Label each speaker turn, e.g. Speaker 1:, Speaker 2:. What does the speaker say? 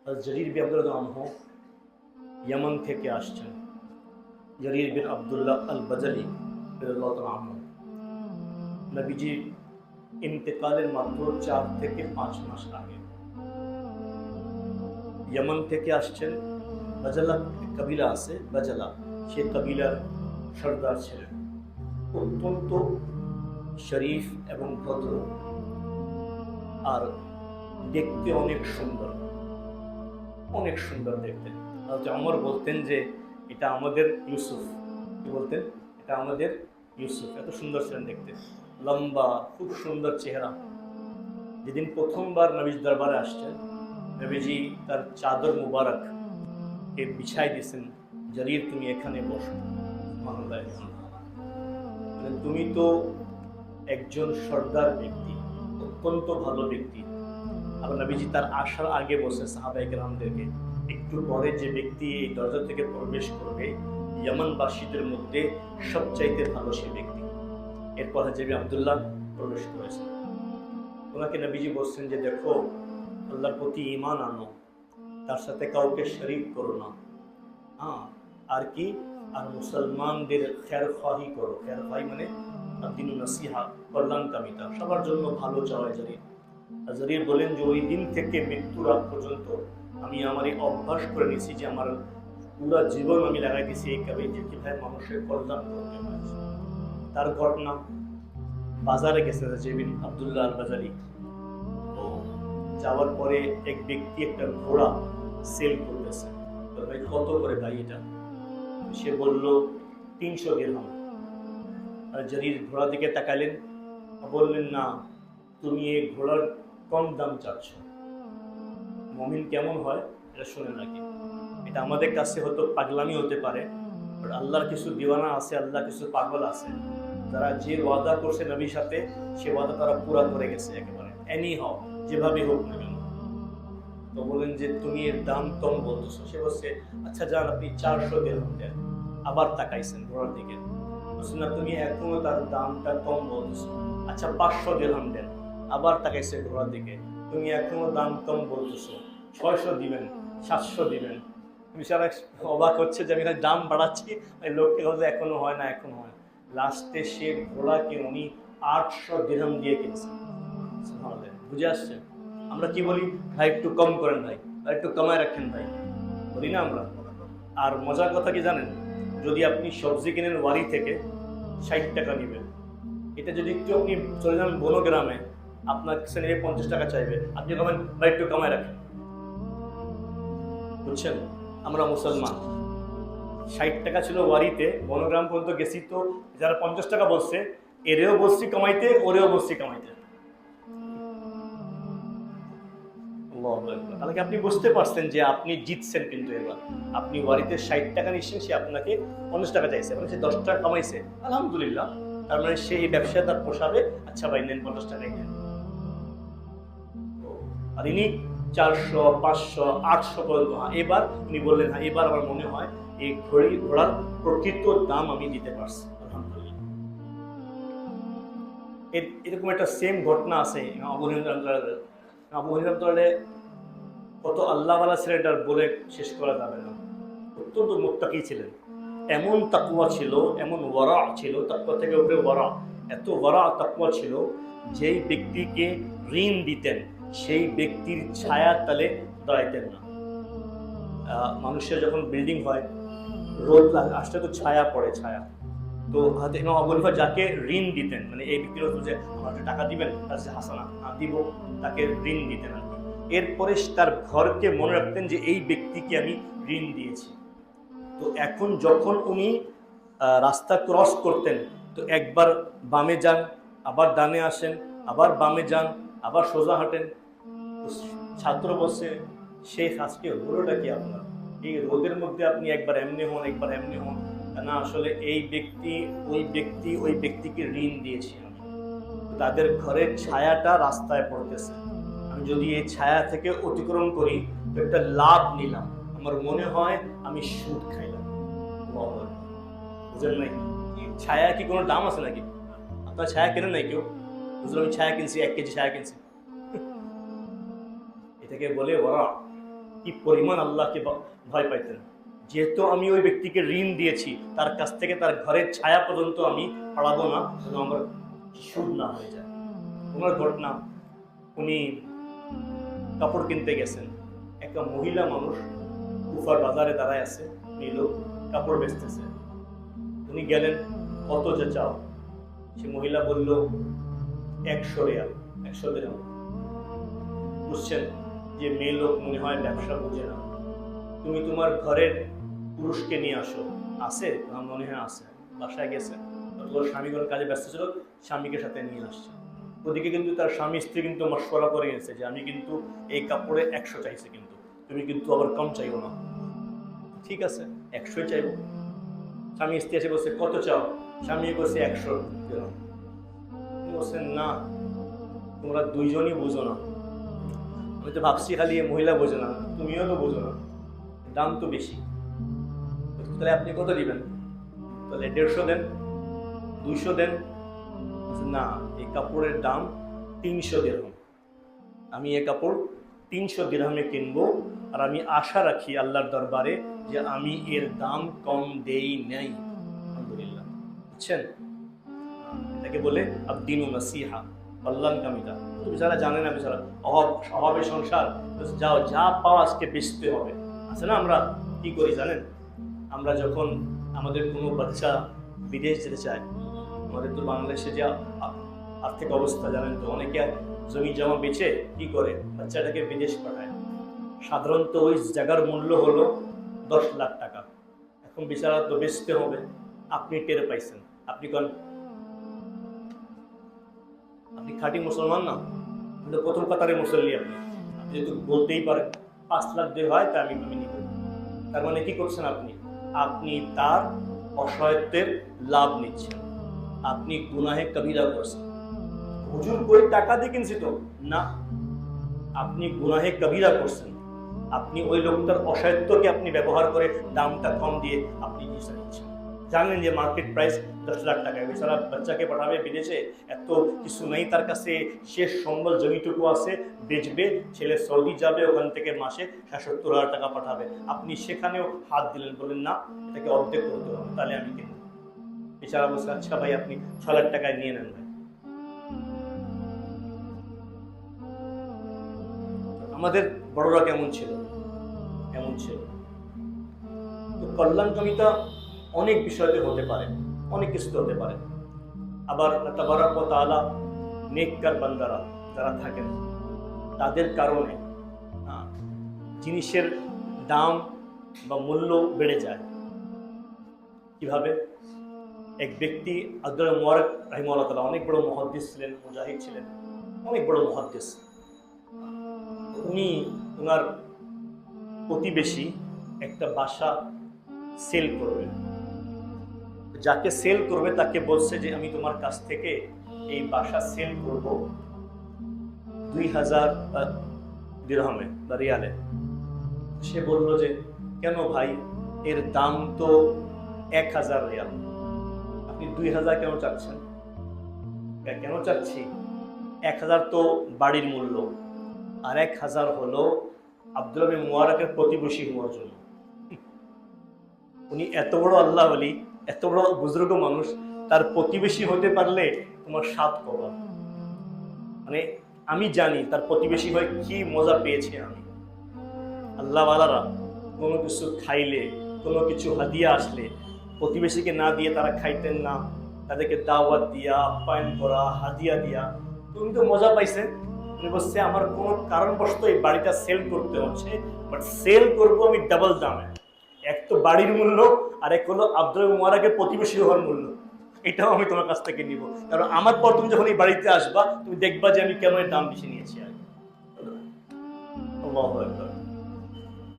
Speaker 1: জরির বিন আব্দুল্লাহ আনহু ইয়েমেন থেকে আসছেন। জরির বিন আব্দুল্লাহ আল বাজালি রাদিয়াল্লাহু তাআলা আনহু নবীজি ইন্তেকালের মাত্র 4 থেকে 5 মাস আগে ইয়েমেন থেকে আসছেন। বাজালা কবিলা আছে, বাজালা সে কবিলার সর্দার ছিলেন। অত্যন্ত শরীফ এবং ভদ্র, আর দেখতে অনেক সুন্দর, অনেক সুন্দর দেখতেন। ওমর বলতেন যে এটা আমাদের ইউসুফ। কি বলতেন? এটা আমাদের ইউসুফ। এত সুন্দর ছিলেন দেখতে, লম্বা, খুব সুন্দর চেহারা। যেদিন প্রথমবার নবীজ দরবারে আসছেন, নবীজি তার চাদর মুবারক কে বিছাই দিয়েছেন, জরির তুমি এখানে বসো। তুমি তো একজন সর্দার ব্যক্তি, অত্যন্ত ভালো ব্যক্তি। আর নবীজি তার আসার আগে বসে সাহাবায়ে কেরামদেরকে, একটু পরে যে ব্যক্তি এই দরজা থেকে প্রবেশ করবে ইয়েমেনবাসীদের মধ্যে সবচাইতে ভালো সে ব্যক্তি। এরপর হাজী আব্দুল্লাহ প্রবেশ করেছেন। ওনাকে নবীজি বলছেন যে দেখো, আল্লাহর প্রতি ঈমান আনো, তার সাথে কাউকে শরীক করো না। আর কি? আর মুসলমানদের খেরখাহি করো। খেরখাহি মানে দিন নসিহা, কল্যাণকামিতা, সবার জন্য ভালো চাওয়া। জরির বলেন যে ওই দিন থেকে মৃত্যুর আগ পর্যন্ত আমি আমার এই অভ্যাস করে নিয়েছি যে আমার পুরো জীবন আমি লাগাই দিয়েছি এই কাজে, যে কিভাবে মানুষের কল্যাণ করতে হয়। তার ঘটনা, বাজারে গেছে জেবিন আব্দুল্লাহ আল বাজারি। তো যাওয়ার পরে এক ব্যক্তি একটা ঘোড়া সেল করতেছে। তো ভাই কত করে ভাই এটা? সে বলল 300 দিরহাম। আর জরির ঘোড়া দিকে তাকালেন, বললেন না, তুমি এই ঘোড়ার কম দাম চাচ্ছ। মুমিন কেমন হয় এটা শুনে নাকি? এটা আমাদের কাছে হয়তো পাগলামি হতে পারে, বাট আল্লাহর কিছু দিওয়ানা আছে, আল্লাহ কিছু পাগল আছে, যারা যে ওয়াদা করছে নবীর সাথে সে ওয়াদা তারা পুরা করে গেছে একেবারে, এনি হোক, যেভাবে হোক না কেন। তো বলেন যে তুমি এর দাম কম বলতেছো। সে বলছে আচ্ছা যান, আপনি 400 দিরহাম দেন। আবার তাকাইছেন ঘোড়ার দিকে, বলছেন না, তুমি এখনো তার দামটা কম বলতেছো। আচ্ছা 500 দিরহাম দেন। আবার তাকাইছে ঘোড়ার দিকে, তুমি এখনো দাম কম বলতেছো, 600 দিবেন, 700 দিবেন। বিশাল অবাক হচ্ছে যে আমি দাম বাড়াচ্ছি, লোককে বলতে এখনো হয় না, এখনো হয়। লাস্টে সে ঘোড়াকে উনি 800 দিরহাম দিয়ে কিনছেন। বুঝে আসছে? আমরা কি বলি? ভাই একটু কম করেন, ভাই একটু কমায় রাখেন, ভাই বলি না আমরা। আর মজার কথা কি জানেন? যদি আপনি সবজি কিনেন ওয়ারি থেকে, 60 টাকা নেবেন। এটা যদি একটু আপনি চলে যান বনগ্রামে, আপনার কাছে নেবে 50 টাকা চাইবে, আপনি বলবেন ভাই একটু কমায় রাখেন। বুঝছেন? আমরা মুসলমান, 60 টাকা ছিল ওয়ারিতে, বনগ্রাম পর্যন্ত গেছি, তো যারা 50 টাকা বলছে, এরেও বলছি কমাইতে, ওরেও বলছি কমাইতে। তাহলে কি আপনি বুঝতে পারছেন যে আপনি জিতছেন? কিন্তু এবার আপনি ওয়ারিতে 60 টাকা নিচ্ছেন, সে আপনাকে 50 টাকা চাইছে, মানে সে 10 টাকা কামাইছে, আলহামদুলিল্লাহ। তার মানে সেই ব্যবসা তার পোষাবে। আচ্ছা ভাই নেন, 50 টাকাই নেন। আর ইনি 400, 500, 800 পর্যন্ত। এবার উনি বললেন হ্যাঁ, এবার আমার মনে হয় এই ঘোড়ার প্রকৃত দাম আমি দিতে পারছি, আলহামদুলিল্লাহ। এরকম একটা সেম ঘটনা আছে আবু হুরায়রা। কত আল্লাহওয়ালা ছেলেটার বলে শেষ করা যাবে না। অত্যন্ত মুত্তাকি ছিলেন, এমন তাকওয়া ছিল, এমন ওয়ারা ছিল, তাকওয়া থেকে উপরে ওয়ারা, এত ওয়ারা তাকওয়া ছিল, যেই ব্যক্তিকে ঋণ দিতেন সেই ব্যক্তির ছায়া তলে দাঁড়াইতেন না। মানুষের যখন বিল্ডিং হয়, রোদ আসলে তো ছায়া পড়ে, ছায়া। তো হাতে ইমাম আবু হানিফা যাকে ঋণ দিতেন, মানে এই ব্যক্তির যে আমার টাকা দিবেন, তার যে হাসানা দিব, তাকে ঋণ দিতেন আর কি। এরপরে তার ঘরকে মনে রাখতেন যে এই ব্যক্তিকে আমি ঋণ দিয়েছি। তো এখন যখন উনি রাস্তা ক্রস করতেন, তো একবার বামে যান, আবার ডানে আসেন, আবার বামে যান, আবার সোজা হাঁটেন। ছাত্র বলছে, শেখ আজকে হলোটা কি আপনার? এই রোদের মধ্যে আপনি একবার এমনি হন, একবার এমনি হন। না, আসলে এই ব্যক্তি ওই ব্যক্তিকে ঋণ দিয়েছি আমি, তাদের ঘরের ছায়াটা রাস্তায় পড়তেছে, আমি যদি এই ছায়া থেকে অতিক্রম করি তো একটা লাভ নিলাম, আমার মনে হয় আমি সুদ খাইলাম। বুঝলেন নাই? ছায়া কি কোনো দাম আছে নাকি? আপনার ছায়া কেনেন নাই কেউ? বুঝলাম আমি ছায়া কিনছি, 1 কেজি ছায়া কিনছি। এটাকে বলে ওরা। কি কি পরিমাণ আল্লাহকে ভয় পাইতেন। যেহেতু আমি ওই ব্যক্তিকে ঋণ দিয়েছি, তার কাছ থেকে তার ঘরের ছায়া পর্যন্ত আমি পাড়াবো না, যেন আমার সুদ না হয়ে যায়। ওনার ঘটনা, উনি কাপড় কিনতে গেছেন, একটা মহিলা মানুষ কুফার বাজারে দাঁড়ায় আছে, এই লোক কাপড় বেচতেছে। উনি গেলেন, কত যে চাও? সে মহিলা বলল 100 রিয়াল, 100 দিরহাম। বুঝছেন যে মেয়ে লোক মনে হয় ব্যবসা বুঝে না। তুমি তোমার ঘরের পুরুষকে নিয়ে আসো। আছে? মনে হয় আছে, বাসায় গেছে, তোর স্বামীগণ কাজে ব্যস্ত ছিল, স্বামীকে সাথে নিয়ে আসছে। ওদিকে কিন্তু তার স্বামী স্ত্রী কিন্তু মশওয়ারা করে গেছে যে আমি কিন্তু এই কাপড়ে 100 চাইছি, কিন্তু তুমি কিন্তু আবার কম চাইও না। ঠিক আছে, 100 চাইবো। স্বামী স্ত্রী এসে বলছে কত চাও? স্বামী বলছে 100 দিরহাম। বলছেন না, তোমরা দুইজনই বুঝো না। আমি তো ভাবছি খালি মহিলা বোঝে না, তুমিও তো বোঝো না, দাম তো বেশি। তাহলে আপনি কত দিবেন? তাহলে 150 দেন, 200 দেন। না, এই কাপড়ের দাম 300 দিরহাম। আমি এই কাপড় 300 দিরহামে কিনবো, আর আমি আশা রাখি আল্লাহর দরবারে যে আমি এর দাম কম দেই নাই। আলহামদুলিল্লাহ। বুঝছেন, এটাকে বলে আবদিনু নাসিহা, কল্যাণ কামিতা। তুমি যারা জানে না, বেচারা অভাবে সংসার, যাও যা পাও আজকে বেচতে হবে। আছে না, আমরা কি করি জানেন? আমরা যখন আমাদের কোনো বাচ্চা বিদেশ যেতে চায়, আমাদের তো বাংলাদেশে যে আর্থিক অবস্থা জানেন তো, অনেকে জমি জমা বেচে কি করে বাচ্চাটাকে বিদেশ পাঠায়। সাধারণত ওই জায়গার মূল্য হলো 10 লাখ টাকা। এখন বেচারা তো বেচতে হবে। আপনি টের পাইছেন, আপনি খাঁটি মুসলমান না, কিন্তু প্রথম কাতারে মুসল্লি। আপনি যেহেতু বলতেই পারেন 5 লাখ দিয়ে হয়, তা আমি নিব। তার মানে কি করছেন আপনি? আপনি তার অসহায়ত্বের লাভ নিচ্ছেন, আপনি গুনাহে কবিরা করছেন। হুজুর কই টাকা দিয়ে কিনছি তো না, আপনি গুনাহে কবিরা করছেন। আপনি ওই লোকটার অসহায়ত্বকে আপনি ব্যবহার করে দামটা কম দিয়ে আপনি জিনিসটা নিচ্ছেন। জানেন যে মার্কেট প্রাইস 10 লাখ টাকা। বেচারা বাচ্চাকে পাঠাবে বিদেশে, এত কিছু নেই তার কাছে, শেষ সম্বল জমিটুকু আছে, বেচবে, ছেলে সৌদি যাবে, ওখান থেকে মাসে 70,000 টাকা পাঠাবে। আপনি সেখানেও হাত দিলেন, বললেন না, এটাকে অর্ধেক করতে হবে, তাহলে আমি কিনব। বেচারা বলছে আচ্ছা ভাই, আপনি 6 লাখ টাকায় নিয়ে নেন ভাই। আমাদের বড়রা কেমন ছিল? কেমন ছিল? তো কল্যাণকামিতা অনেক বিষয়তে হতে পারে, অনেক কিছুতে হতে পারে। আবার তাবারাক ওয়া তাআলা নেককার বান্দারা যারা থাকেন, তাদের কারণে জিনিসের দাম বা মূল্য বেড়ে যায়। কিভাবে? এক ব্যক্তি আব্দুল্লাহ মুবারক রাহিমাহুল্লাহ তাআলা অনেক বড় মুহাদ্দিস ছিলেন, মুজাহিদ ছিলেন, অনেক বড় মুহাদ্দিস। উনি ওনার প্রতিবেশী একটা বাসা সেল করবেন। যাকে সেল করবে তাকে বলছে যে আমি তোমার কাছ থেকে এই বাসা সেল করব 2000 দিরহামে বা রিয়ালে। সে বলল যে কেন ভাই, এর দাম তো 1000 রিয়াল, আপনি 2000 কেন চাচ্ছেন? কেন চাচ্ছি? 1000 তো বাড়ির মূল্য, আর 1000 হলো আব্দুল্লাহ বিন মুবারকের প্রতিবেশী হওয়ার জন্য। উনি এত বড় আল্লাহ ওলি, এত বড় বুজুর্গ মানুষ, তার প্রতিবেশী হতে পারলে তোমার সাত কবা। মানে আমি জানি তার প্রতিবেশী হয়ে কি মজা পেয়েছি আমি। আল্লাহওয়ালারা কোনো কিছু খাইলে, কোনো কিছু হাদিয়া আসলে প্রতিবেশীকে না দিয়ে তারা খাইতেন না, তাদেরকে দাওয়াত দিয়া, আপ্যায়ন করা, হাদিয়া দিয়া। তুমি তো মজা পাইছে। উনি বলছে আমার কোনো কারণবশত এই বাড়িটা সেল করতে হচ্ছে, বাট সেল করবো আমি ডাবল দামে। এক তো বাড়ির মূল্য, আর এক হলো আব্দুল্লাহ মুবারকের প্রতিবেশী হওয়ার মূল্য। এটাও আমি তোমার কাছ থেকে নিব, কারণ আমার পর তুমি যখন এই বাড়িতে আসবা, তুমি দেখবা যে আমি কেন এর দাম বেশি নিয়েছি। আল্লাহু আকবার।